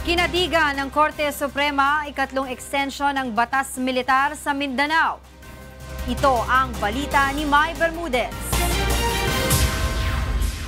Kinadigan ng Korte Suprema ikatlong extension ng batas militar sa Mindanao. Ito ang balita ni Mai Bermudez.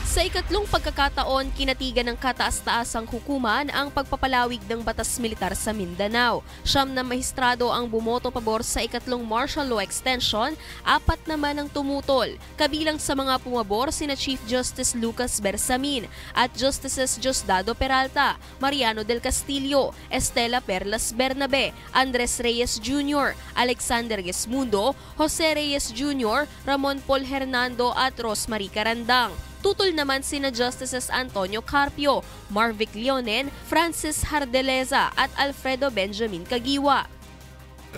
Sa ikatlong pagkakataon, kinatigan ng kataas-taasang hukuman ang pagpapalawig ng batas militar sa Mindanao. 9 na mahistrado ang bumoto pabor sa ikatlong martial law extension, 4 naman ang tumutol. Kabilang sa mga pumabor sina Chief Justice Lucas Bersamin at Justices Diosdado Peralta, Mariano del Castillo, Estela Perlas Bernabe, Andres Reyes Jr., Alexander Gesmundo, Jose Reyes Jr., Ramon Paul Hernando at Rosemary Carandang. Tutol naman sina Justices Antonio Carpio, Marvic Leonen, Francis Hardeleza at Alfredo Benjamin Caguiwa.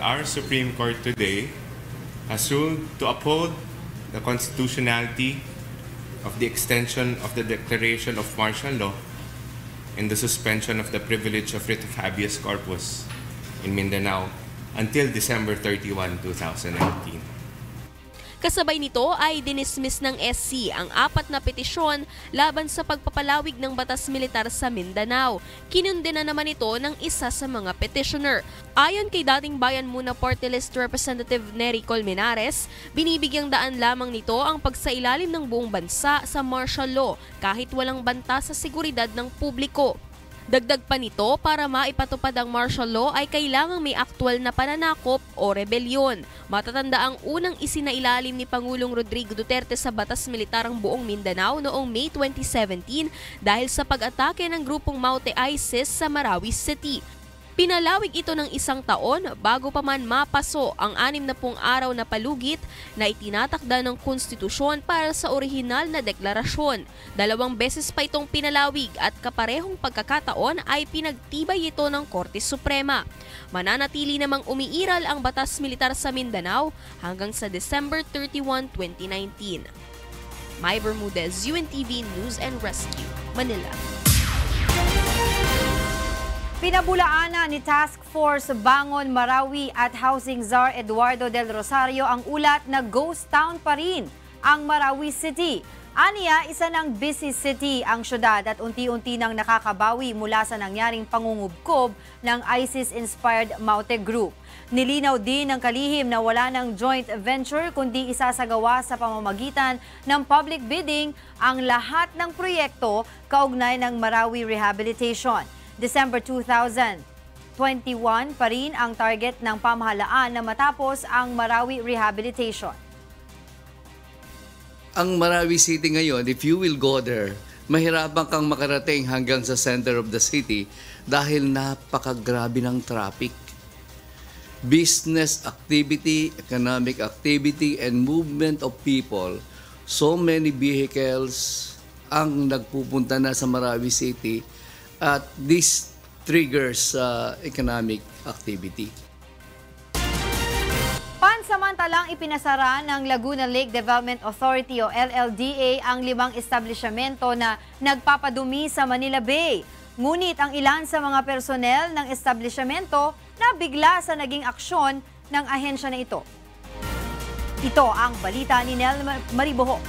Our Supreme Court today has ruled to uphold the constitutionality of the extension of the declaration of martial law and the suspension of the privilege of writ of habeas corpus in Mindanao until December 31, 2019. Kasabay nito ay dinismiss ng SC ang 4 na petisyon laban sa pagpapalawig ng batas militar sa Mindanao. Kinundena naman ito ng isa sa mga petitioner. Ayon kay dating Bayan Muna Party List Representative Nery Colmenares, binibigyang daan lamang nito ang pagsailalim ng buong bansa sa martial law kahit walang banta sa seguridad ng publiko. Dagdag pa nito, para maipatupad ang martial law ay kailangang may aktwal na pananakop o rebelyon. Matatanda ang unang isinailalim ni Pangulong Rodrigo Duterte sa batas militar ang buong Mindanao noong May 2017 dahil sa pag-atake ng grupong Maute ISIS sa Marawi City. Pinalawig ito ng 1 taon bago pa man mapaso ang 60 araw na palugit na itinatakda ng konstitusyon para sa orihinal na deklarasyon. 2 beses pa itong pinalawig at kaparehong pagkakataon ay pinagtibay ito ng Korte Suprema. Mananatili namang umiiral ang batas militar sa Mindanao hanggang sa December 31, 2019. Mai Bermudez, UNTV News and Rescue, Manila. Pinabulaan na ni Task Force Bangon Marawi at Housing Czar Eduardo del Rosario ang ulat na ghost town pa rin ang Marawi City. Aniya, isa ng busy city ang syudad at unti-unti nang nakakabawi mula sa nangyaring pangungubkob ng ISIS-inspired Maute Group. Nilinaw din ng kalihim na wala ng joint venture kundi isasagawa sa pamamagitan ng public bidding ang lahat ng proyekto kaugnay ng Marawi Rehabilitation. December 2021 pa rin ang target ng pamahalaan na matapos ang Marawi Rehabilitation. Ang Marawi City ngayon, if you will go there, mahirapan kang makarating hanggang sa center of the city dahil napakagrabe ng traffic. Business activity, economic activity, and movement of people, so many vehicles ang nagpupunta na sa Marawi City at this triggers economic activity. Pansamantalang ipinasara ng Laguna Lake Development Authority o LLDA ang 5 establishmento na nagpapadumi sa Manila Bay. Ngunit ang ilan sa mga personnel ng establishmento nabigla sa naging aksyon ng ahensya na ito. Ito ang balita ni Nel Mariboho.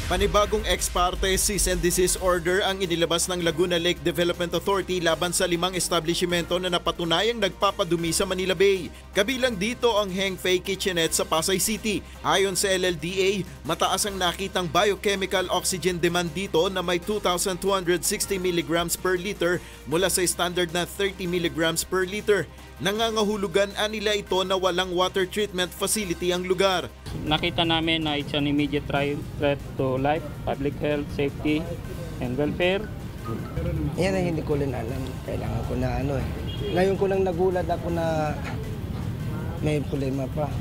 Panibagong ex parte cease and desist order ang inilabas ng Laguna Lake Development Authority laban sa 5 establishmento na napatunayang nagpapadumi sa Manila Bay. Kabilang dito ang Heng Fei Kitchenette sa Pasay City. Ayon sa LLDA, mataas ang nakitang biochemical oxygen demand dito na may 2,260 mg per liter mula sa standard na 30 mg per liter. Nangangahulugan nila ito na walang water treatment facility ang lugar. Nakita namin na it's an immediate threat to life, public health, safety, and welfare. Yan ay hindi ko rin alam. Kailangan ko na Ngayon ko lang nagulat ako na may problema pa.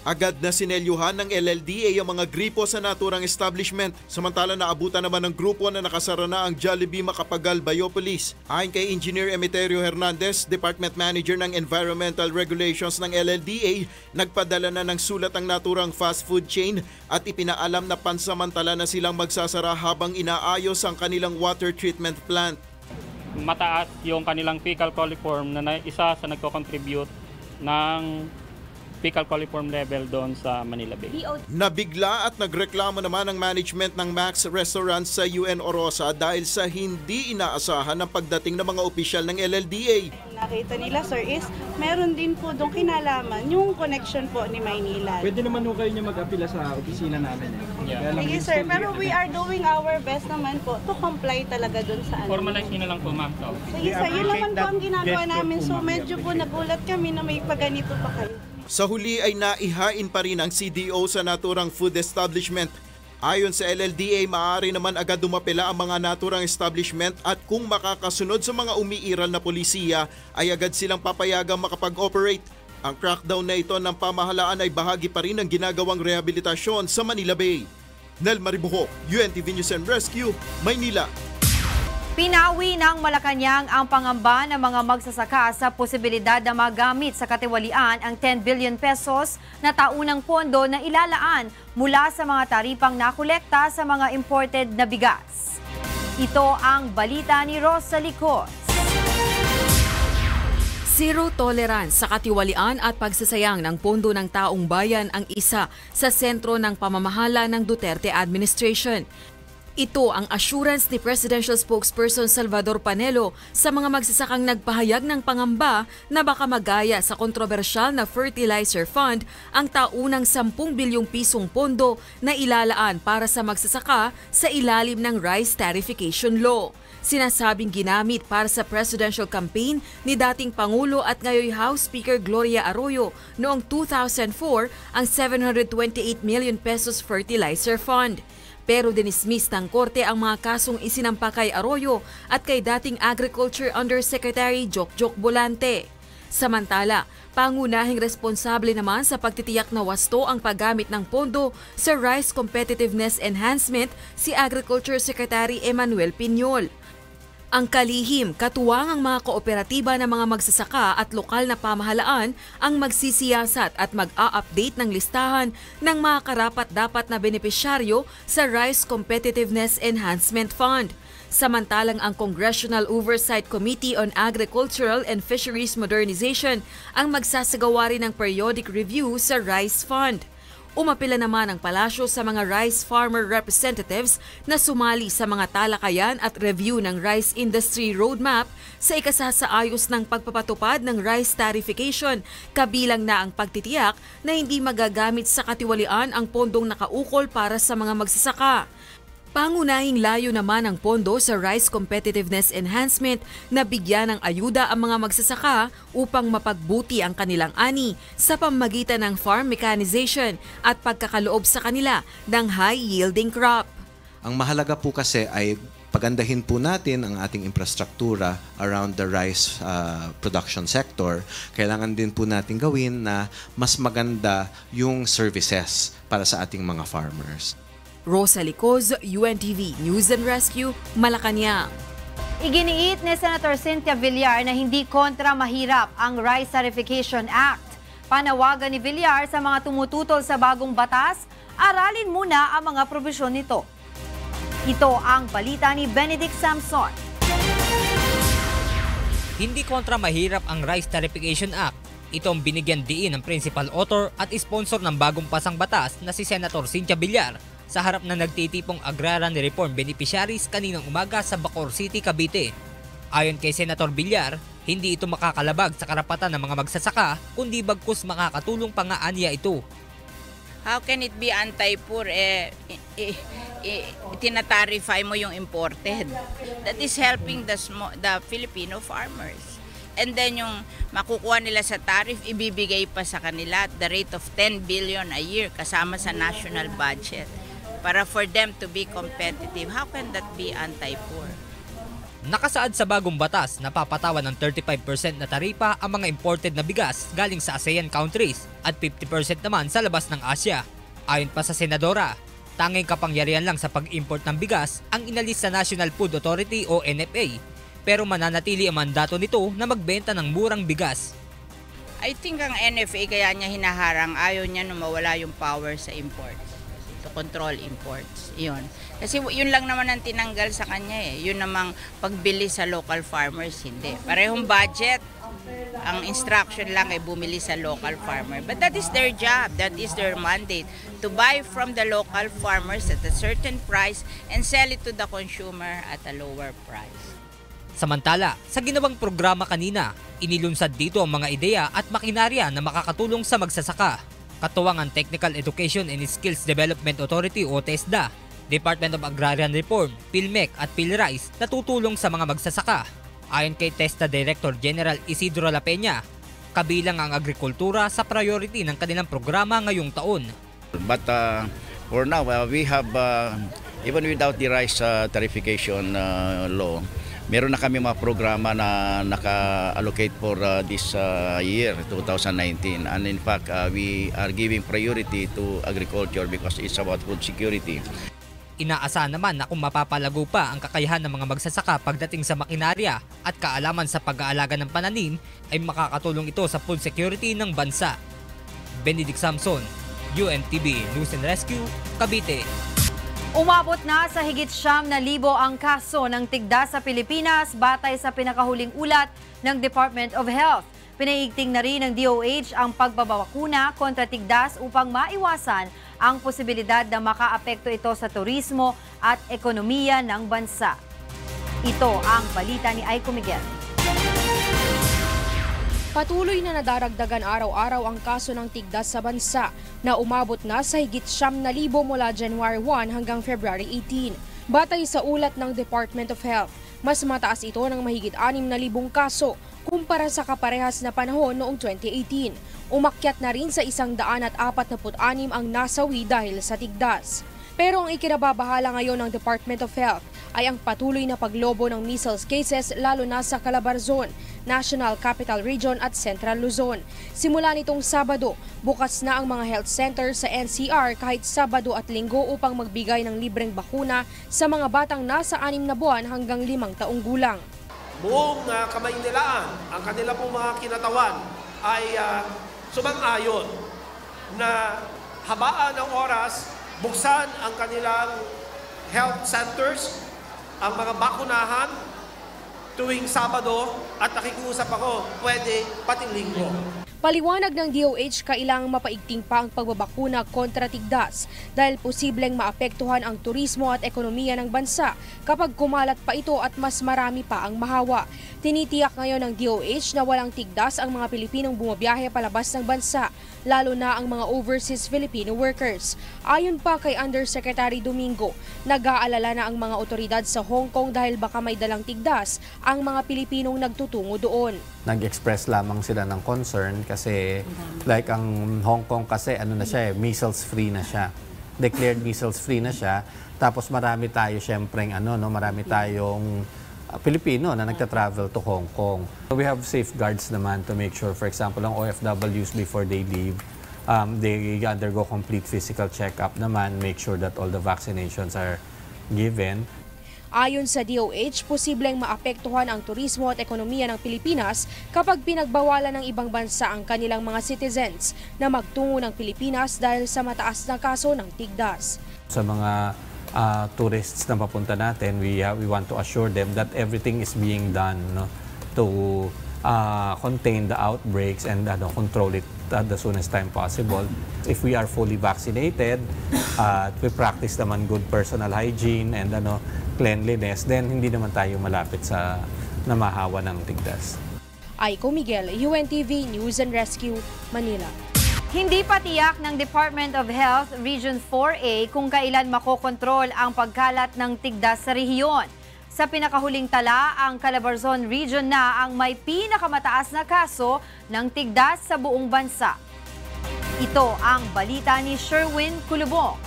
Agad na sinelyuhan ng LLDA ang mga gripo sa naturang establishment, samantala naabutan naman ng grupo na nakasara na ang Jollibee Macapagal Biopolis. Ayon kay Engineer Emeterio Hernandez, Department Manager ng Environmental Regulations ng LLDA, nagpadala na ng sulat ang naturang fast food chain at ipinaalam na pansamantala na silang magsasara habang inaayos ang kanilang water treatment plant. Mataas yung kanilang fecal coliform na isa sa nagko-contribute ng fecal coliform level doon sa Manila Bay. Nabigla at nagreklamo naman ang management ng Max Restaurant sa UN Orosa dahil sa hindi inaasahan ng pagdating ng mga opisyal ng LLDA. Nakita nila, sir, is meron din po doon kinalaman yung connection po ni Maynila. Pwede naman ho kayo niya mag-apila sa opisina namin. Sige, sir, pero we are doing our best naman po to comply talaga doon sa ano. Formalize nyo na lang po, ma'am. Sige, sir, yun naman po ang ginagawa namin. So medyo po nagulat kami na may paganito pa kayo. Sa huli ay naihain pa rin ang CDO sa naturang food establishment. Ayon sa LLDA, maaari naman agad dumapela ang mga naturang establishment at kung makakasunod sa mga umiiral na polisiya ay agad silang papayagang makapag-operate. Ang crackdown na ito ng pamahalaan ay bahagi pa rin ng ginagawang rehabilitasyon sa Manila Bay. Nel Maribuhok, UNTV News and Rescue, Maynila. Pinawi ng Malacanang ang pangamba ng mga magsasaka sa posibilidad na magamit sa katiwalian ang 10 billion pesos na taunang pondo na ilalaan mula sa mga taripang nakolekta sa mga imported na bigas. Ito ang balita ni Rosa Licos. Zero tolerance sa katiwalian at pagsasayang ng pondo ng taong bayan ang isa sa sentro ng pamamahala ng Duterte administration. Ito ang assurance ni Presidential Spokesperson Salvador Panelo sa mga magsasakang nagpahayag ng pangamba na baka magaya sa kontrobersyal na fertilizer fund ang taunang 10 bilyong pisong pondo na ilalaan para sa magsasaka sa ilalim ng Rice Tariffication Law. Sinasabing ginamit para sa presidential campaign ni dating Pangulo at ngayon House Speaker Gloria Arroyo noong 2004 ang 728 million pesos fertilizer fund. Pero dinismiss ng korte ang mga kasong isinampa kay Arroyo at kay dating Agriculture Undersecretary Jokjok Bolante. Samantala, pangunahing responsable naman sa pagtitiyak na wasto ang paggamit ng pondo sa Rice Competitiveness Enhancement si Agriculture Secretary Emmanuel Piñol. Ang kalihim, katuwang ang mga kooperatiba ng mga magsasaka at lokal na pamahalaan ang magsisiyasat at mag-a-update ng listahan ng mga karapat-dapat na benepisyaryo sa Rice Competitiveness Enhancement Fund. Samantalang ang Congressional Oversight Committee on Agricultural and Fisheries Modernization ang magsasagawa rin ng periodic review sa Rice Fund. Umapila naman ang palasyo sa mga rice farmer representatives na sumali sa mga talakayan at review ng Rice Industry Roadmap sa ikasasaayos ng pagpapatupad ng rice tariffication, kabilang na ang pagtitiyak na hindi magagamit sa katiwalian ang pondong nakaukol para sa mga magsasaka. Pangunahing layo naman ang pondo sa Rice Competitiveness Enhancement na bigyan ng ayuda ang mga magsasaka upang mapagbuti ang kanilang ani sa pamamagitan ng farm mechanization at pagkakaloob sa kanila ng high-yielding crop. Ang mahalaga po kasi ay pagandahin po natin ang ating infrastruktura around the rice production sector. Kailangan din po natin gawin na mas maganda yung services para sa ating mga farmers. Rosa Licos, UNTV News and Rescue, Malacanang. Iginiit ni Senator Cynthia Villar na hindi kontra mahirap ang Rice Tariffication Act. Panawagan ni Villar sa mga tumututol sa bagong batas, aralin muna ang mga probisyon nito. Ito ang balita ni Benedict Samson. Hindi kontra mahirap ang Rice Tariffication Act. Ito ang binigyan diin ng principal author at sponsor ng bagong pasang batas na si Senator Cynthia Villar sa harap na nagtitipong Agrarian Reform Beneficiaries kaninang umaga sa Bacoor City, Cavite. Ayon kay Senator Villar, hindi ito makakalabag sa karapatan ng mga magsasaka kundi bagkus makakatulong pa nga aniya ito. How can it be anti-poor? Tinatarify mo yung imported. That is helping the Filipino farmers. And then yung makukuha nila sa tariff, ibibigay pa sa kanila at the rate of 10 billion a year kasama sa national budget. Para for them to be competitive, how can that be anti-poor? Nakasaad sa bagong batas na papatawan ng 35% na taripa ang mga imported na bigas galing sa ASEAN countries at 50% naman sa labas ng Asia. Ayon pa sa Senadora, tanging kapangyarihan lang sa pag-import ng bigas ang inalis sa National Food Authority o NFA, pero mananatili ang mandato nito na magbenta ng murang bigas. I think ang NFA kaya niya hinaharang, ayaw niya na mawala yung power sa imports, to control imports. Yun. Kasi yun lang naman ang tinanggal sa kanya eh. Yun namang pagbili sa local farmers, hindi. Parehong budget, Ang instruction lang ay bumili sa local farmer. But that is their job, that is their mandate, to buy from the local farmers at a certain price and sell it to the consumer at a lower price. Samantala, sa ginawang programa kanina, inilunsad dito ang mga ideya at makinarya na makakatulong sa magsasaka. Katuwang ang Technical Education and Skills Development Authority o TESDA, Department of Agrarian Reform, PhilMec at PhilRice na tutulong sa mga magsasaka. Ayon kay TESDA Director General Isidro La Peña, kabilang ang agrikultura sa priority ng kanilang programa ngayong taon. But for now, we have, even without the rice tarification law, meron na kami mga programa na naka-allocate for this year, 2019. And in fact, we are giving priority to agriculture because it's about food security. Inaasahan naman na kung mapapalago pa ang kakayahan ng mga magsasaka pagdating sa makinarya at kaalaman sa pag-aalaga ng pananim, ay makakatulong ito sa food security ng bansa. Benedict Samson, UNTV News and Rescue, Cavite. Umabot na sa higit 9,000 ang kaso ng tigdas sa Pilipinas batay sa pinakahuling ulat ng Department of Health. Pinaigting na rin ng DOH ang pagbabakuna kontra tigdas upang maiwasan ang posibilidad na makaapekto ito sa turismo at ekonomiya ng bansa. Ito ang balita ni Aiko Miguel. Patuloy na nadaragdagan araw-araw ang kaso ng tigdas sa bansa na umabot na sa higit 9,000 mula January 1 hanggang February 18. Batay sa ulat ng Department of Health, mas mataas ito ng mahigit 6,000 kaso kumpara sa kaparehas na panahon noong 2018. Umakyat na rin sa 146 ang nasawi dahil sa tigdas. Pero ang ikinababahala ngayon ng Department of Health ay ang patuloy na paglobo ng measles cases lalo na sa Calabarzon, National Capital Region at Central Luzon. Simula nitong Sabado, bukas na ang mga health center sa NCR kahit Sabado at Linggo upang magbigay ng libreng bakuna sa mga batang nasa 6 na buwan hanggang 5 taong gulang. Buong Kamaynilaan, ang kanila pong mga kinatawan ay sumang-ayon na habaan ng oras, buksan ang kanilang health centers, ang mga bakunahan tuwing Sabado at nakikiusap ako, pwede pati Linggo. Paliwanag ng DOH, kailangang mapaigting pa ang pagbabakuna kontra tigdas dahil posibleng maapektuhan ang turismo at ekonomiya ng bansa kapag kumalat pa ito at mas marami pa ang mahawa. Tinitiyak ngayon ng DOH na walang tigdas ang mga Pilipinong bumabiyahe palabas ng bansa, lalo na ang mga overseas Filipino workers. Ayon pa kay Undersecretary Domingo, nag-aalala na ang mga otoridad sa Hong Kong dahil baka may dalang tigdas ang mga Pilipinong nagtutungo doon. Nag-express lamang sila ng concern kasi like ang Hong Kong kasi measles free na siya. Declared measles free na siya. Tapos marami tayo syempreng marami tayong Pilipino na nagta-travel to Hong Kong. We have safeguards naman to make sure, for example, ang OFWs before they leave, they undergo complete physical check-up naman, make sure that all the vaccinations are given. Ayon sa DOH, posibleng maapektuhan ang turismo at ekonomiya ng Pilipinas kapag pinagbawalan ng ibang bansa ang kanilang mga citizens na magtungo ng Pilipinas dahil sa mataas na kaso ng tigdas. Sa mga tourists na papunta natin, we want to assure them that everything is being done to contain the outbreaks and control it at the soonest time possible. If we are fully vaccinated, we practice naman good personal hygiene and cleanliness, then hindi naman tayo malapit sa namahawa ng tigdas. Aiko Miguel, UNTV News and Rescue, Manila. Hindi pa tiyak ng Department of Health Region 4A kung kailan makokontrol ang pagkalat ng tigdas sa rehiyon. Sa pinakahuling tala, ang Calabarzon Region na ang may pinakamataas na kaso ng tigdas sa buong bansa. Ito ang balita ni Sherwin Culubong.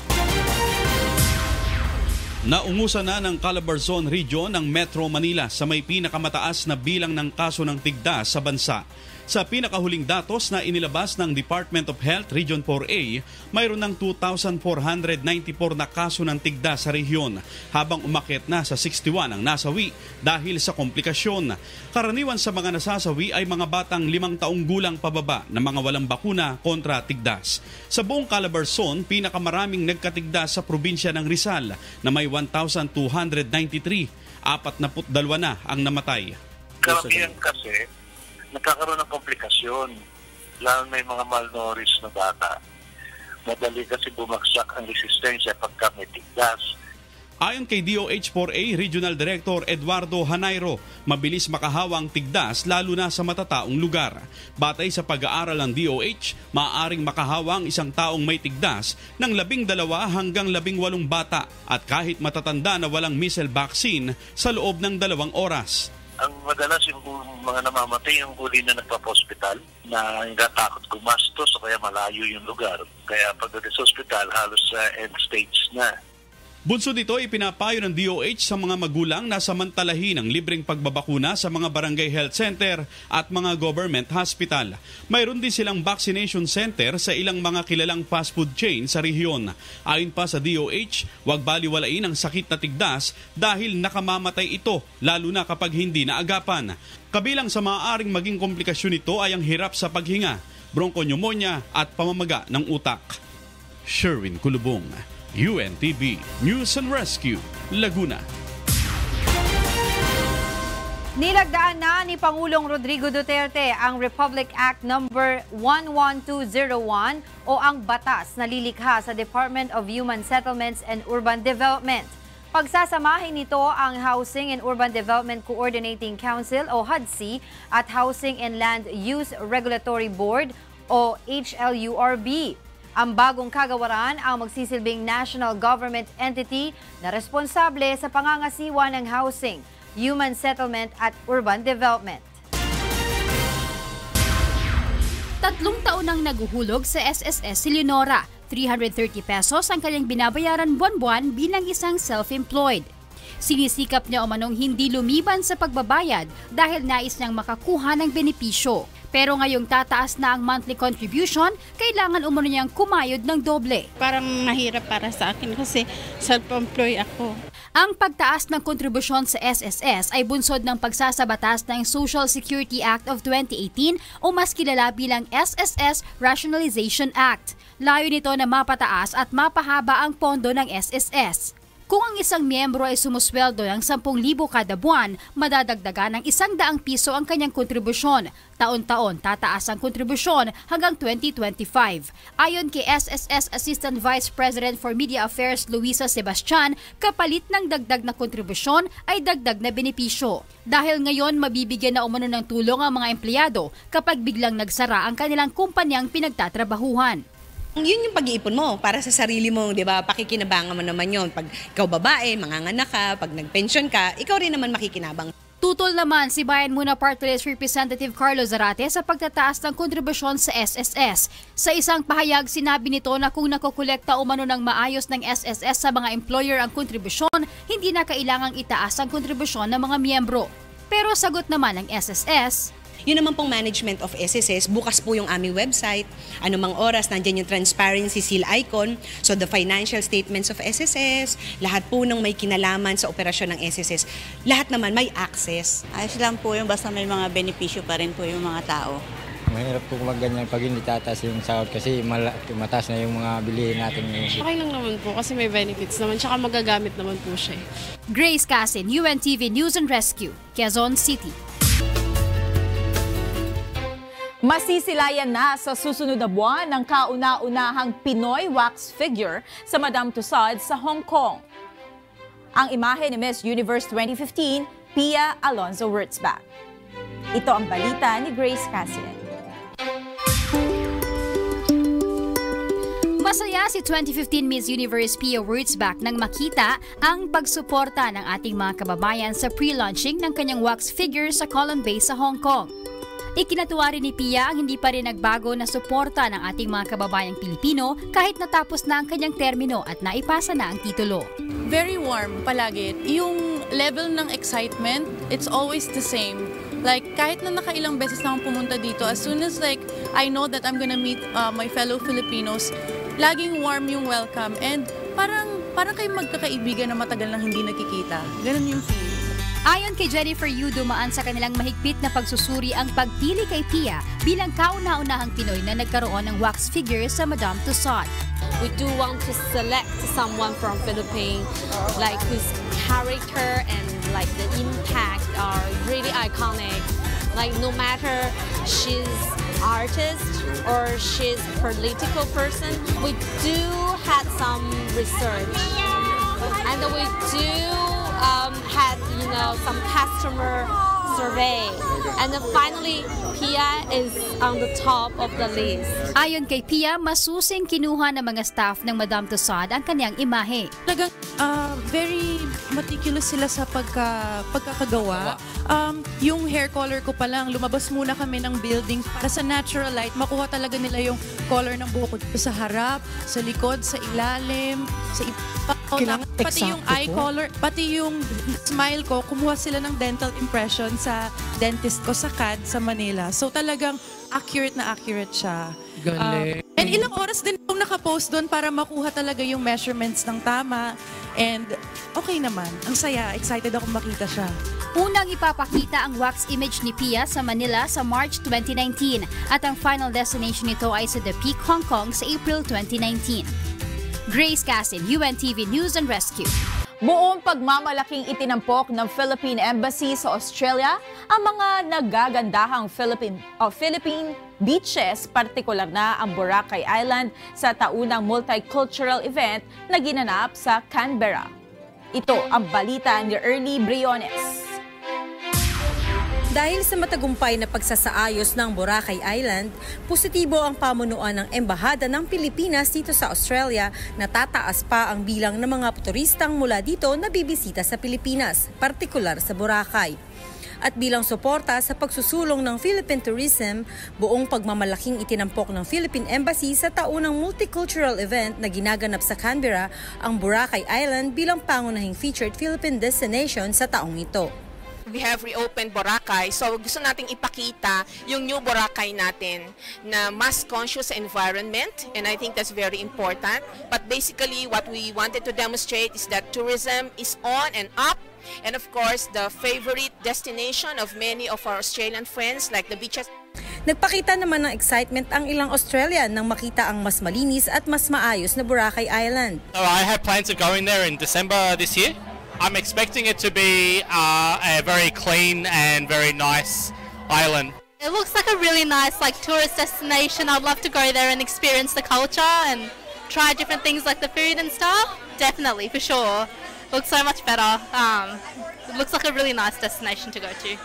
Naungusan na ng Calabarzon Region ng Metro Manila sa may pinakamataas na bilang ng kaso ng tigdas sa bansa. Sa pinakahuling datos na inilabas ng Department of Health Region 4A, mayroon ng 2,494 na kaso ng tigdas sa rehiyon, habang umakyat na sa 61 ang nasawi dahil sa komplikasyon. Karaniwan sa mga nasasawi ay mga batang 5 taong gulang pababa na mga walang bakuna kontra tigdas. Sa buong Calabarzon, pinakamaraming nagkatigdas sa probinsya ng Rizal na may 1,293, 42 na ang namatay. Karamihan kasi nagkakaroon ng komplikasyon, lalo may mga malnourished na bata. Madali kasi bumagsak ang resistensya pagka may tigdas. Ayon kay DOH-4A Regional Director Eduardo Hanairo, mabilis makahawang tigdas lalo na sa matataong lugar. Batay sa pag-aaral ng DOH, maaaring makahawang isang taong may tigdas ng 12 hanggang 18 bata at kahit matatanda na walang measles vaccine sa loob ng 2 oras. Ang madalas yung mga namamatay yung huli na nagpa-hospital na nagatakot gumastos o kaya malayo yung lugar. Kaya pagdating sa hospital, halos sa end stage na. Bunso dito ipinapayo ng DOH sa mga magulang na samantalahin ang libreng pagbabakuna sa mga barangay health center at mga government hospital. Mayroon din silang vaccination center sa ilang mga kilalang fast food chain sa rehiyon. Ayon pa sa DOH, huwag baliwalain ang sakit na tigdas dahil nakamamatay ito, lalo na kapag hindi naagapan. Kabilang sa maaaring maging komplikasyon nito ay ang hirap sa paghinga, bronchopneumonia at pamamaga ng utak. Sherwin Kulubong, UNTV News and Rescue, Laguna. Nilagdaan na ni Pangulong Rodrigo Duterte ang Republic Act No. 11201 o ang batas na lilikha sa Department of Human Settlements and Urban Development. Pagsasamahin nito ang Housing and Urban Development Coordinating Council o HUDC at Housing and Land Use Regulatory Board o HLURB. Ang bagong kagawaran ang magsisilbing national government entity na responsable sa pangangasiwa ng housing, human settlement at urban development. 3 taon nang naguhulog sa SSS si Leonora. 330 pesos ang kanyang binabayaran buwan-buwan bilang isang self-employed. Sinisikap niya umanong hindi lumiban sa pagbabayad dahil nais niyang makakuha ng benepisyo. Pero ngayong tataas na ang monthly contribution, kailangan umano niyang kumayod ng doble. Parang mahirap para sa akin kasi self-employed ako. Ang pagtaas ng kontribusyon sa SSS ay bunsod ng pagsasabatas ng Social Security Act of 2018 o mas kilala bilang SSS Rationalization Act. Layo nito na mapataas at mapahaba ang pondo ng SSS. Kung ang isang miyembro ay sumusweldo ng 10,000 kada buwan, madadagdagan ng 100 piso ang kanyang kontribusyon. Taon-taon tataas ang kontribusyon hanggang 2025. Ayon kay SSS Assistant Vice President for Media Affairs Luisa Sebastian, kapalit ng dagdag na kontribusyon ay dagdag na benepisyo. Dahil ngayon mabibigyan na umano ng tulong ang mga empleyado kapag biglang nagsara ang kanilang kumpanyang pinagtatrabahuhan. Yun yung pag-iipon mo para sa sarili mo, di ba? Pakikinabangan mo naman yon. Pag ikaw babae, manganganak ka, pag nag-pension ka, ikaw rin naman makikinabang. Tutol naman si Bayan Muna Party List Representative Carlo Zarate sa pagtataas ng kontribusyon sa SSS. Sa isang pahayag, sinabi nito na kung nakokolekta umano ng maayos ng SSS sa mga employer ang kontribusyon, hindi na kailangang itaas ang kontribusyon ng mga miyembro. Pero sagot naman ng SSS, yun naman pong management of SSS, bukas po yung aming website. Anumang oras, nandyan yung transparency seal icon. So the financial statements of SSS, lahat po ng may kinalaman sa operasyon ng SSS, lahat naman may access. Ayos lang po yung basta may mga benepisyo pa rin po yung mga tao. Mahirap po magganyan pag hindi tataas yung sahod kasi mataas na yung mga bilihin natin. Okay lang naman po kasi may benefits naman tsaka magagamit naman po siya. Grace Casin, UNTV News and Rescue, Quezon City. Masisilayan na sa susunod na buwan ng kauna-unahang Pinoy wax figure sa Madame Tussauds sa Hong Kong. Ang imahe ni Miss Universe 2015, Pia Alonzo Wurtzbach. Ito ang balita ni Grace Cassian. Masaya si 2015 Miss Universe Pia Wurtzbach nang makita ang pagsuporta ng ating mga kababayan sa pre-launching ng kanyang wax figure sa Colon Bay sa Hong Kong. Ikinatuwa rin ni Pia ang hindi pa rin nagbago na suporta ng ating mga kababayang Pilipino kahit natapos na ang kanyang termino at naipasa na ang titulo. Very warm palagi. Yung level ng excitement, it's always the same. Like kahit na nakailang beses na akong pumunta dito, as soon as I know that I'm gonna meet my fellow Filipinos, laging warm yung welcome and parang kayo magkakaibigan na matagal nang hindi nakikita. Ganun yung feeling. Ayon kay Jennifer Yu, dumaan sa kanilang mahigpit na pagsusuri ang pagpili kay Pia bilang kauna-unahang Pinoy na nagkaroon ng wax figure sa Madame Tussauds. We do want to select someone from Philippines, like whose character and like the impact are really iconic Like no matter she's artist or she's political person, we do had some research, and we do had some customer survey, and then finally Pia is on the top of the list. Ayon kay Pia, masusing kinuha ng mga staff ng Madame Tussauds ang kanyang imahe. Talagang very meticulous sila sa pagkakagawa. Yung hair color ko pa lang, lumabas muna kami ng building para sa natural light, makuha talaga nila yung color ng buhok ko sa harap, sa likod, sa ilalim, sa pati yung eye color, pati yung smile ko, kumuha sila ng dental impression sa dentist ko sa CAD sa Manila. So talagang accurate na accurate siya. Galing. And ilang oras din akong nakapost doon para makuha talaga yung measurements ng tama. And okay naman. Ang saya. Excited akong makita siya. Unang ipapakita ang wax image ni Pia sa Manila sa March 2019 at ang final destination nito ay sa The Peak, Hong Kong sa April 2019. Grace Casin, UNTV News and Rescue. Buong pagmamalaking itinampok ng Philippine Embassy sa Australia ang mga nagagandahang Philippine beaches, partikular na ang Boracay Island sa taunang multicultural event na ginanap sa Canberra. Ito ang balita ni Early Briones. Dahil sa matagumpay na pagsasaayos ng Boracay Island, positibo ang pamunuan ng Embahada ng Pilipinas dito sa Australia na tataas pa ang bilang ng mga turistang mula dito na bibisita sa Pilipinas, partikular sa Boracay. At bilang suporta sa pagsusulong ng Philippine Tourism, buong pagmamalaking itinampok ng Philippine Embassy sa taunang multicultural event na ginaganap sa Canberra ang Boracay Island bilang pangunahing featured Philippine destination sa taong ito. We have reopened Boracay, so gusto nating ipakita yung new Boracay natin na mas conscious environment, and I think that's very important. But basically what we wanted to demonstrate is that tourism is on and up, and of course the favorite destination of many of our Australian friends like the beaches. Nagpakita naman ng excitement ang ilang Australian nang makita ang mas malinis at mas maayos na Boracay Island. I have plans of going there in December this year. I'm expecting it to be a very clean and very nice island. It looks like a really nice tourist destination. I'd love to go there and experience the culture and try different things like the food and stuff. Definitely, for sure. Looks so much better. It looks like a really nice destination to go to.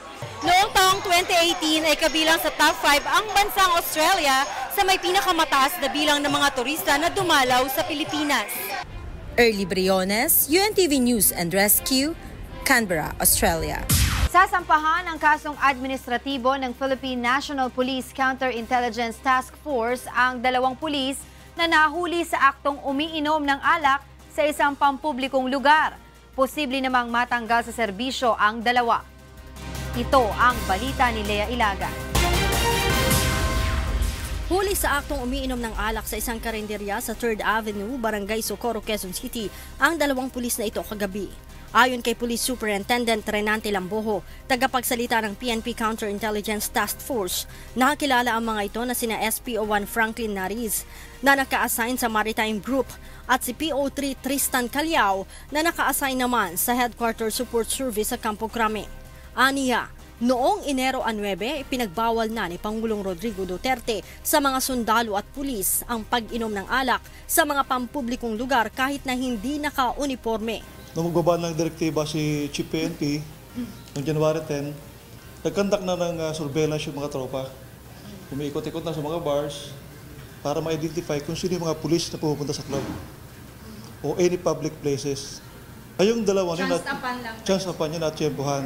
Noong taong 2018 ay kabilang sa top 5 ang bansang Australia sa may pinakamataas na bilang ng mga turista na dumalaw sa Pilipinas. Early Briones, UNTV News and Rescue, Canberra, Australia. Sasampahan ang kasong administratibo ng Philippine National Police Counterintelligence Task Force ang 2 pulis na nahuli sa aktong umiinom ng alak sa isang pampublikong lugar. Posible namang matanggal sa serbisyo ang 2. Ito ang balita ni Lea Ilaga. Huli sa aktong umiinom ng alak sa isang karinderya sa 3rd Avenue, Barangay Socorro, Quezon City, ang 2 pulis na ito kagabi. Ayon kay Police Superintendent Renante Lamboho, tagapagsalita ng PNP Counterintelligence Task Force, nakakilala ang mga ito na sina SPO1 Franklin Nariz na naka-assign sa Maritime Group at si PO3 Tristan Calyao na naka-assign naman sa Headquarters Support Service sa Campo Crame. Aniya, noong Enero 9, ipinagbawal na ni Pangulong Rodrigo Duterte sa mga sundalo at pulis ang pag-inom ng alak sa mga pampublikong lugar kahit na hindi naka-uniforme. Nung magbaba ng direktiba si Chief PNP noong January 10, nagkandak na ng surveillance yung mga tropa. Umiikot-ikot na sa mga bars para ma-identify kung sino yung mga pulis na pupunta sa club o any public places. Ay yung dalawa nila, chance na pa niya na-tsempohan.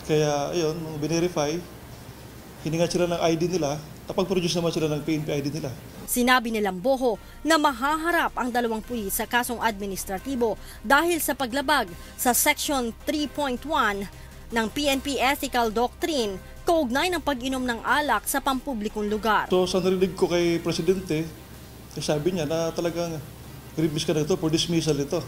Kaya, ayun, nung binirify, hininga sila ng ID nila, napag-produce naman sila ng PNP ID nila. Sinabi ni Lamboho na mahaharap ang 2 pulis sa kasong administratibo dahil sa paglabag sa Section 3.1 ng PNP Ethical Doctrine kaugnay ng pag-inom ng alak sa pampublikong lugar. So, sa narinig ko kay Presidente, sabi niya na talagang grievous ka na ito for dismissal ito.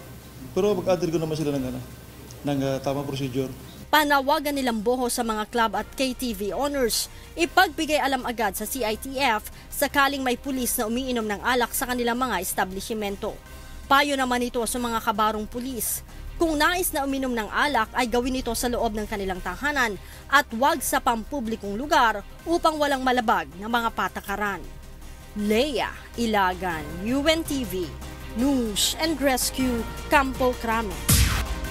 Pero mag-undergo naman sila ng tamang procedure. Panawagan ni Lamboho sa mga club at KTV owners, ipagbigay alam agad sa CITF sakaling may pulis na umiinom ng alak sa kanilang mga establishmento. Payo naman ito sa mga kabarong pulis, Kung nais na uminom ng alak ay gawin ito sa loob ng kanilang tahanan at huwag sa pampublikong lugar upang walang malabag na mga patakaran. Leia Ilagan, UNTV, News and Rescue, Campo Crame.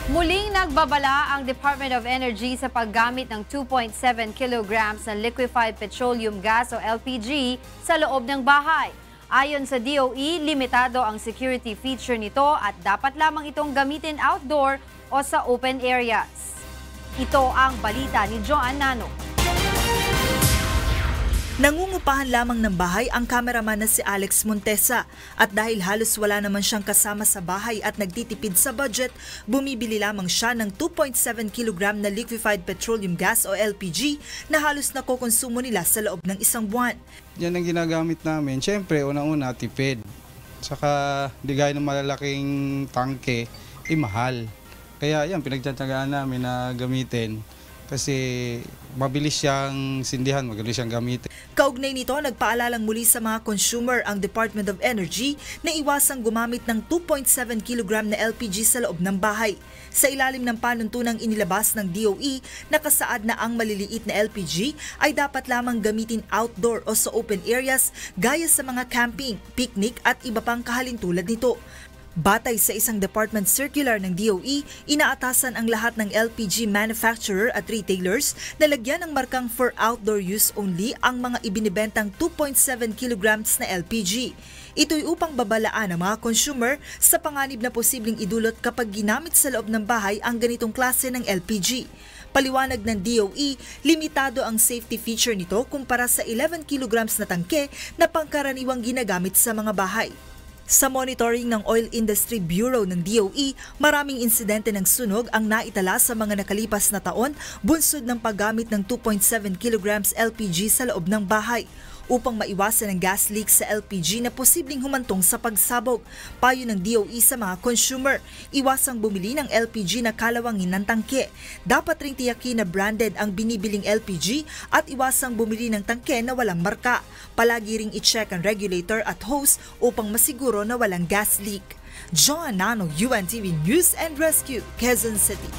Muling nagbabala ang Department of Energy sa paggamit ng 2.7 kilograms ng liquefied petroleum gas o LPG sa loob ng bahay. Ayon sa DOE, limitado ang security feature nito at dapat lamang itong gamitin outdoor o sa open areas. Ito ang balita ni Joan Nano. Nangungupahan lamang ng bahay ang kameraman na si Alex Montesa at dahil halos wala naman siyang kasama sa bahay at nagtitipid sa budget, bumibili lamang siya ng 2.7 kg na liquefied petroleum gas o LPG na halos nakokonsumo nila sa loob ng isang buwan. Yan ang ginagamit namin. Siyempre, unang-una, tipid. Saka, di gaya ng malalaking tangke, mahal. Kaya yan, pinagtsatsagaan namin na gamitin. Kasi mabilis siyang sindihan, mabilis siyang gamitin. Kaugnay nito, nagpaalalang muli sa mga consumer ang Department of Energy na iwasang gumamit ng 2.7 kg na LPG sa loob ng bahay. Sa ilalim ng panuntunang inilabas ng DOE, nakasaad na ang maliliit na LPG ay dapat lamang gamitin outdoor o sa open areas gaya sa mga camping, picnic at iba pang kahalintulad nito. Batay sa isang department circular ng DOE, inaatasan ang lahat ng LPG manufacturer at retailers na lagyan ng markang for outdoor use only ang mga ibinibentang 2.7 kilograms na LPG. Ito'y upang babalaan ang mga consumer sa panganib na posibleng idulot kapag ginamit sa loob ng bahay ang ganitong klase ng LPG. Paliwanag ng DOE, limitado ang safety feature nito kumpara sa 11 kilograms na tangke na pangkaraniwang ginagamit sa mga bahay. Sa monitoring ng Oil Industry Bureau ng DOE, maraming insidente ng sunog ang naitala sa mga nakalipas na taon bunsod ng paggamit ng 2.7 kilograms LPG sa loob ng bahay. Upang maiwasan ang gas leak sa LPG na posibleng humantong sa pagsabog, payo ng DOE sa mga consumer, iwasang bumili ng LPG na kalawangin ng tangke. Dapat ring tiyakin na branded ang binibiling LPG at iwasang bumili ng tangke na walang marka. Palagi ring i-check ang regulator at hose upang masiguro na walang gas leak. Joan Nano, UNTV News and Rescue, Quezon City.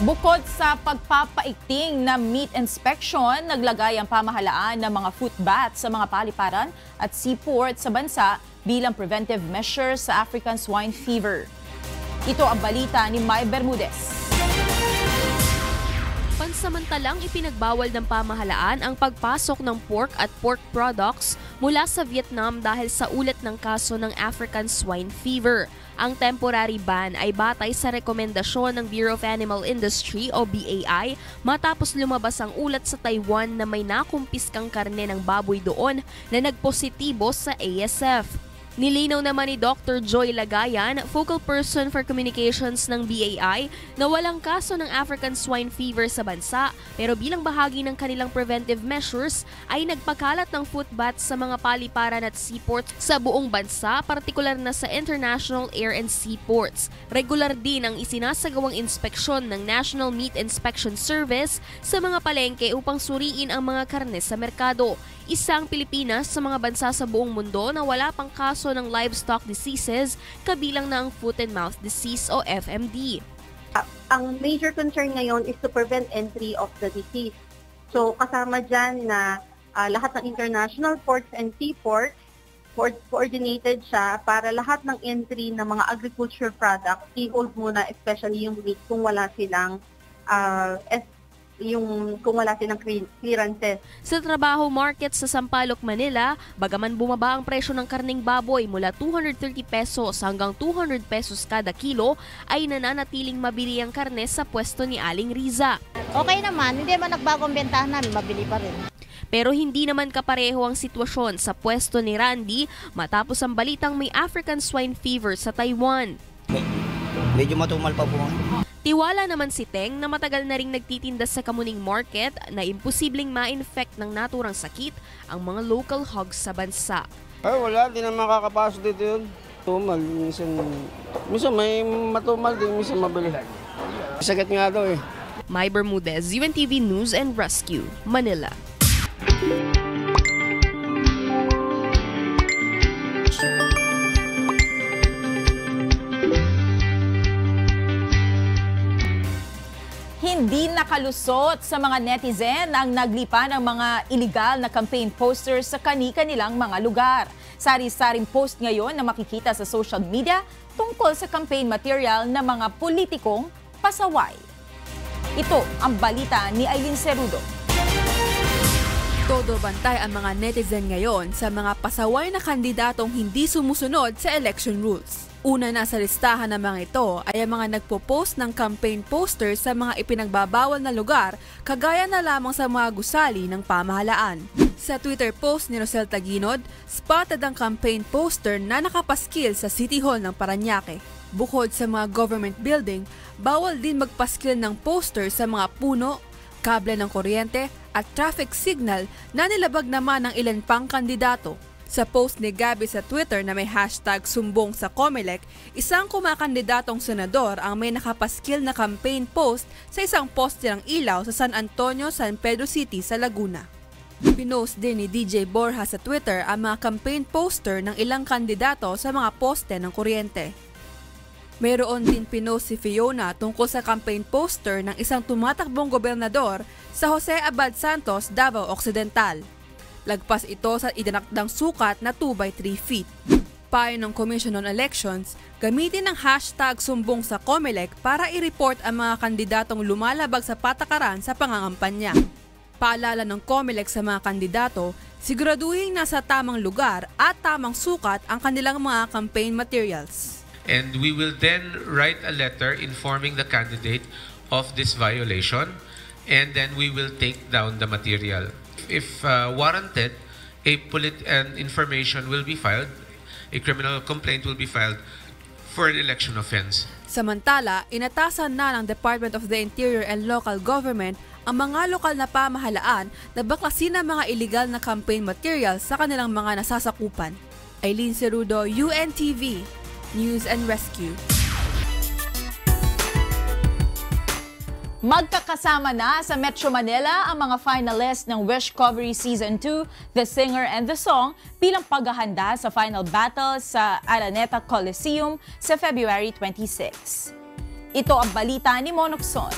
Bukod sa pagpapaigting na meat inspection, naglagay ang pamahalaan ng mga foot baths sa mga paliparan at seaport sa bansa bilang preventive measures sa African swine fever. Ito ang balita ni Mai Bermudez. Pansamantalang ipinagbawal ng pamahalaan ang pagpasok ng pork at pork products mula sa Vietnam dahil sa ulat ng kaso ng African swine fever. Ang temporary ban ay batay sa rekomendasyon ng Bureau of Animal Industry o BAI matapos lumabas ang ulat sa Taiwan na may nakumpiskang karne ng baboy doon na nagpositibo sa ASF. Nilinaw naman ni Dr. Joy Lagayan, focal person for communications ng BAI, na walang kaso ng African swine fever sa bansa pero bilang bahagi ng kanilang preventive measures ay nagpakalat ng foot baths sa mga paliparan at seaports sa buong bansa, partikular na sa international air and seaports. Regular din ang isinasagawang inspeksyon ng National Meat Inspection Service sa mga palengke upang suriin ang mga karne sa merkado. Isang Pilipinas sa mga bansa sa buong mundo na wala pang kaso ng livestock diseases, kabilang na ang foot and mouth disease o FMD. Ang major concern ngayon is to prevent entry of the disease. So kasama dyan na lahat ng international ports and seaports, coordinated siya para lahat ng entry ng mga agriculture products, i-hold muna, especially yung meat kung wala silang clearances. Sa trabaho market sa Sampaloc, Manila, bagaman bumaba ang presyo ng karning baboy mula 230 pesos hanggang 200 pesos kada kilo, ay nananatiling mabili ang karne sa pwesto ni Aling Riza. Okay naman, hindi man nagbagong bentahan namin, mabili pa rin. Pero hindi naman kapareho ang sitwasyon sa pwesto ni Randy matapos ang balitang may African swine fever sa Taiwan. Medyo matumal pa po. Tiwala naman si Teng na matagal na ring nagtitinda sa Kamuning Market na imposibleng ma-infect ng naturang sakit ang mga local hogs sa bansa. Ay wala, di na makakapasok dito yun. Tumal, minsan may matumal din, minsan mabili. Sakit nga daw eh. Mai Bermudez, UNTV News and Rescue, Manila. Nakalusot sa mga netizen ang naglipa ng mga illegal na campaign posters sa kani-kanilang mga lugar. Sari-saring post ngayon na makikita sa social media tungkol sa campaign material ng mga politikong pasaway. Ito ang balita ni Aileen Cerudo. Todo bantay ang mga netizen ngayon sa mga pasaway na kandidatong hindi sumusunod sa election rules. Una na sa listahan ng mga ito ay ang mga nagpo-post ng campaign posters sa mga ipinagbabawal na lugar, kagaya na lamang sa mga gusali ng pamahalaan. Sa Twitter post ni Rosel Taguinod, spotted ang campaign poster na nakapaskil sa City Hall ng Parañaque. Bukod sa mga government building, bawal din magpaskil ng poster sa mga puno, kable ng kuryente at traffic signal na nilabag naman ng ilan pang kandidato. Sa post ni Gabby sa Twitter na may hashtag sumbong sa Comelec, isang kumakandidatong senador ang may nakapaskil na campaign post sa isang poste ng ilaw sa San Antonio, San Pedro City sa Laguna. Pinost din ni DJ Borja sa Twitter ang mga campaign poster ng ilang kandidato sa mga poste ng kuryente. Mayroon din pinost si Fiona tungkol sa campaign poster ng isang tumatakbong gobernador sa Jose Abad Santos, Davao Occidental. Lagpas ito sa idinakdang sukat na 2 by 3 feet. Payo ng Commission on Elections, gamitin ang hashtag sumbong sa Comelec para i-report ang mga kandidatong lumalabag sa patakaran sa pangangampanya. Paalala ng Comelec sa mga kandidato, siguraduhin nasa tamang lugar at tamang sukat ang kanilang mga campaign materials. And we will then write a letter informing the candidate of this violation, and then we will take down the material. If warranted, an information will be filed, a criminal complaint will be filed for an election offense. Samantala, inatasan na ng Department of the Interior and Local Government ang mga lokal na pamahalaan na baklasin ang mga illegal na campaign materials sa kanilang mga nasasakupan. Aileen Cerudo, UNTV, News and Rescue. Magkakasama na sa Metro Manila ang mga finalists ng Wishcovery Season 2, The Singer and the Song bilang paghahanda sa final battle sa Araneta Coliseum sa February 26. Ito ang balita ni Monokson.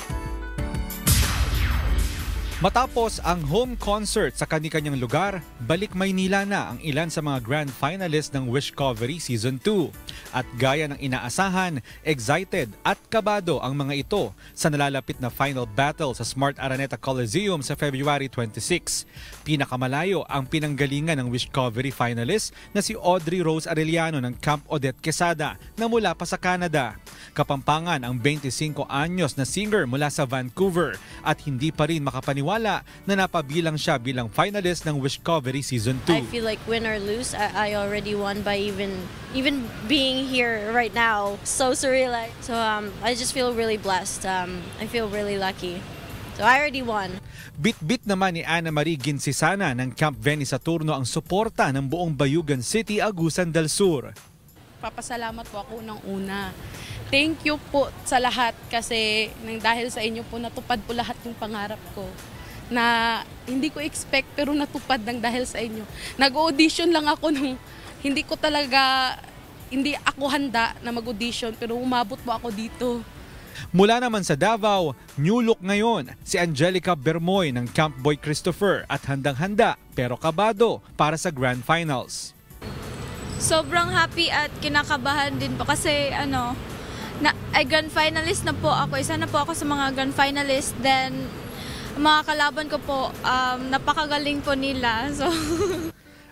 Matapos ang home concert sa kani-kanyang lugar, balik Maynila na ang ilan sa mga grand finalists ng Wishcovery Season 2. At gaya ng inaasahan, excited at kabado ang mga ito sa nalalapit na final battle sa Smart Araneta Coliseum sa February 26. Pinakamalayo ang pinanggalingan ng Wishcovery finalist na si Audrey Rose Arellano ng Camp Odette Quesada na mula pa sa Canada. Kapampangan ang 25 anyos na singer mula sa Vancouver at hindi pa rin makapaniwala na napabilang siya bilang finalist ng Wishcovery Season 2. I feel like win or lose, I already won by even being here right now. So surreal. So I just feel really blessed. I feel really lucky. So I already won. Bit-bit naman ni Ana Marie Ginsisana ng Camp Veni Saturno ang suporta ng buong Bayugan City, Agusan del Sur. Papasalamat po ako unang-una. Thank you po sa lahat kasi nang dahil sa inyo po natupad po lahat ng pangarap ko na hindi ko expect pero natupad nang dahil sa inyo. Nag-audition lang ako nung hindi ako handa na mag-audition pero umabot po ako dito. Mula naman sa Davao, new look ngayon si Angelica Bermoy ng Camp Boy Christopher at handang-handa pero kabado para sa Grand Finals. Sobrang happy at kinakabahan din po kasi grand finalist na po ako. Isa na po ako sa mga grand finalist. Then, mga kalaban ko po, napakagaling po nila. So.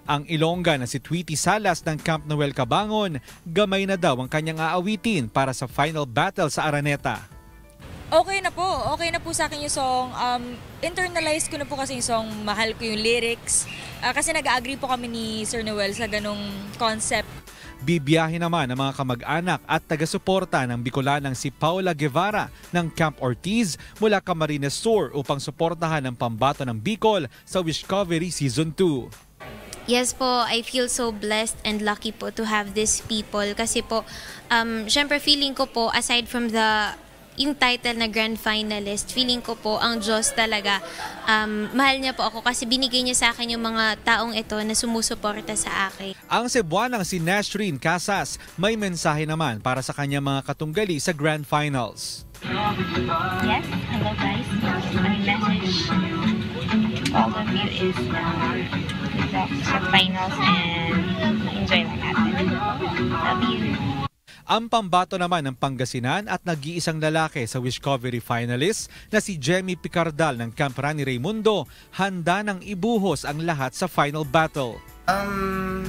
Ang Ilongga na si Tweety Salas ng Camp Noel Cabangon, gamay na daw ang kanyang aawitin para sa final battle sa Araneta. Okay na po sa akin yung song. Internalize ko na po kasi yung song, mahal ko yung lyrics. Kasi nag-agree po kami ni Sir Noel sa ganong concept. Bibiyahe naman ang mga kamag-anak at taga-suporta ng Bicolanang si Paula Guevara ng Camp Ortiz mula Camarines Sur upang suportahan ang pambato ng Bicol sa Wishcovery Season 2. Yes po, I feel so blessed and lucky po to have these people kasi po, syempre feeling ko po aside from yung title na grand finalist, feeling ko po ang Diyos talaga, mahal niya po ako kasi binigay niya sa akin yung mga taong ito na sumusuporta sa akin. Ang Cebuanang si Nashreen Casas may mensahe naman para sa kanyang mga katunggali sa grand finals. Yes, hello guys. My message to all of you is good luck sa finals and enjoy lang natin. Love you. Ang pambato naman ng Pangasinan at nag-iisang lalaki sa Wiscovery finalist na si Jemmy Picardal ng Camp Rani Raimundo, handa nang ibuhos ang lahat sa final battle. I'm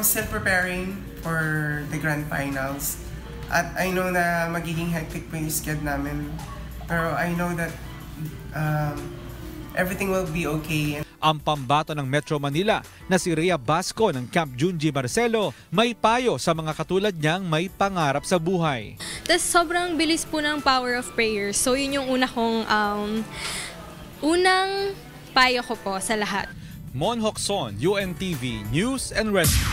still preparing for the grand finals. At I know na magiging hectic pa yung schedule namin. Pero I know that everything will be okay. Ang pambato ng Metro Manila na si Rhea Basco ng Camp Junji Marcelo may payo sa mga katulad niyang may pangarap sa buhay. Tapos sobrang bilis po ng power of prayer. So yun yung unang payo ko po sa lahat. Mon Hokson, UNTV News and Rescue.